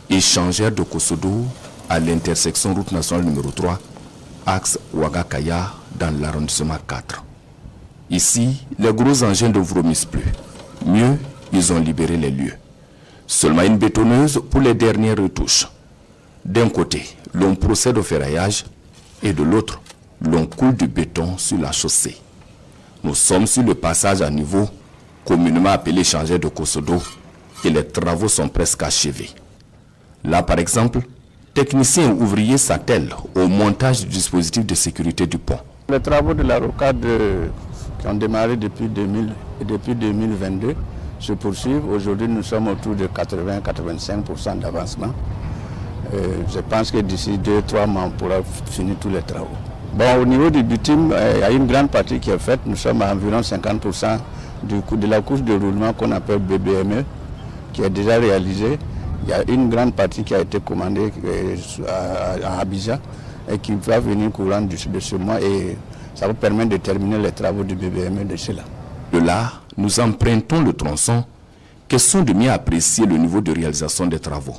échangeur de Kosodo à l'intersection route nationale numéro 3, axe Ouaga-Kaya dans l'arrondissement 4. Ici, les gros engins ne vomissent plus. Mieux, ils ont libéré les lieux. Seulement une bétonneuse pour les dernières retouches. D'un côté, l'on procède au ferraillage et de l'autre, l'on coule du béton sur la chaussée. Nous sommes sur le passage à niveau, communément appelé échangeur de Kosodo, et les travaux sont presque achevés. Là, par exemple, techniciens et ouvriers s'attellent au montage du dispositif de sécurité du pont. Les travaux de la rocade qui ont démarré depuis 2022 se poursuivent. Aujourd'hui, nous sommes autour de 80-85% d'avancement. Je pense que d'ici 2-3 mois, on pourra finir tous les travaux. Bon, au niveau du bitume, il y a une grande partie qui est faite. Nous sommes à environ 50% de la couche de roulement qu'on appelle BBME, qui est déjà réalisée. Il y a une grande partie qui a été commandée à Abidjan et qui va venir courant de ce mois, et ça vous permet de terminer les travaux du BBME de cela. De là, nous empruntons le tronçon, question de mieux apprécier le niveau de réalisation des travaux.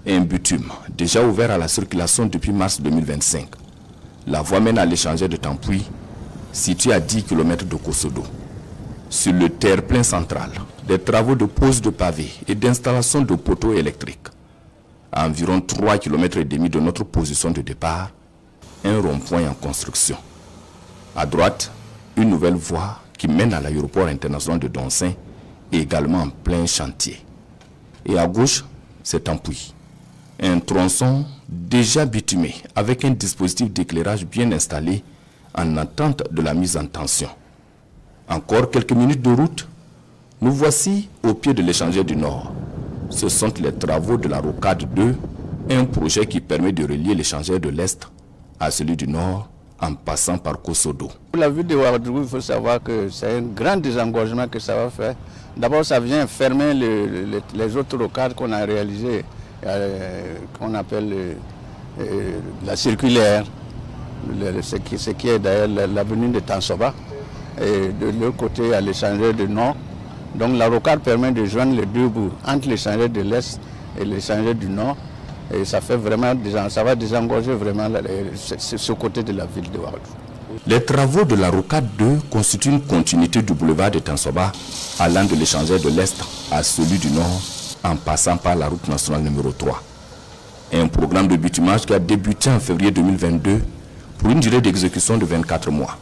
Un bitume, déjà ouvert à la circulation depuis mars 2025. La voie mène à l'échangeur de Tampoui, situé à 10 km de Kosodo. Sur le terre-plein central, des travaux de pose de pavés et d'installation de poteaux électriques. À environ 3,5 km de notre position de départ, un rond-point en construction. À droite, une nouvelle voie qui mène à l'aéroport international de Donsin, également en plein chantier. Et à gauche, c'est Tampoui. Un tronçon déjà bitumé avec un dispositif d'éclairage bien installé en attente de la mise en tension. Encore quelques minutes de route, nous voici au pied de l'échangeur du Nord. Ce sont les travaux de la rocade 2, un projet qui permet de relier l'échangeur de l'Est à celui du Nord en passant par Kosodo. Pour la ville de Ouagadougou, il faut savoir que c'est un grand désengorgement que ça va faire. D'abord, ça vient fermer les autres rocades qu'on a réalisées, qu'on appelle la circulaire, ce qui est d'ailleurs l'avenue de Tansoba, et de l'autre côté à l'échangeur du Nord. Donc la rocade permet de joindre les deux bouts entre l'échangeur de l'Est et l'échangeur du Nord, et ça fait vraiment, ça va désengorger vraiment ce côté de la ville de Ouagadougou. Les travaux de la rocade 2 constituent une continuité du boulevard de Tansoba allant de l'échangeur de l'Est à celui du Nord en passant par la route nationale numéro 3. Un programme de bitumage qui a débuté en février 2022 pour une durée d'exécution de 24 mois.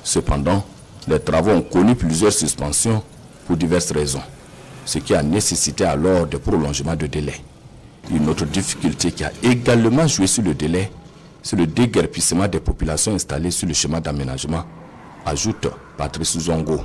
Cependant, les travaux ont connu plusieurs suspensions pour diverses raisons, ce qui a nécessité alors des prolongements de délai. Une autre difficulté qui a également joué sur le délai, c'est le déguerpissement des populations installées sur le schéma d'aménagement, ajoute Patrice Zongo.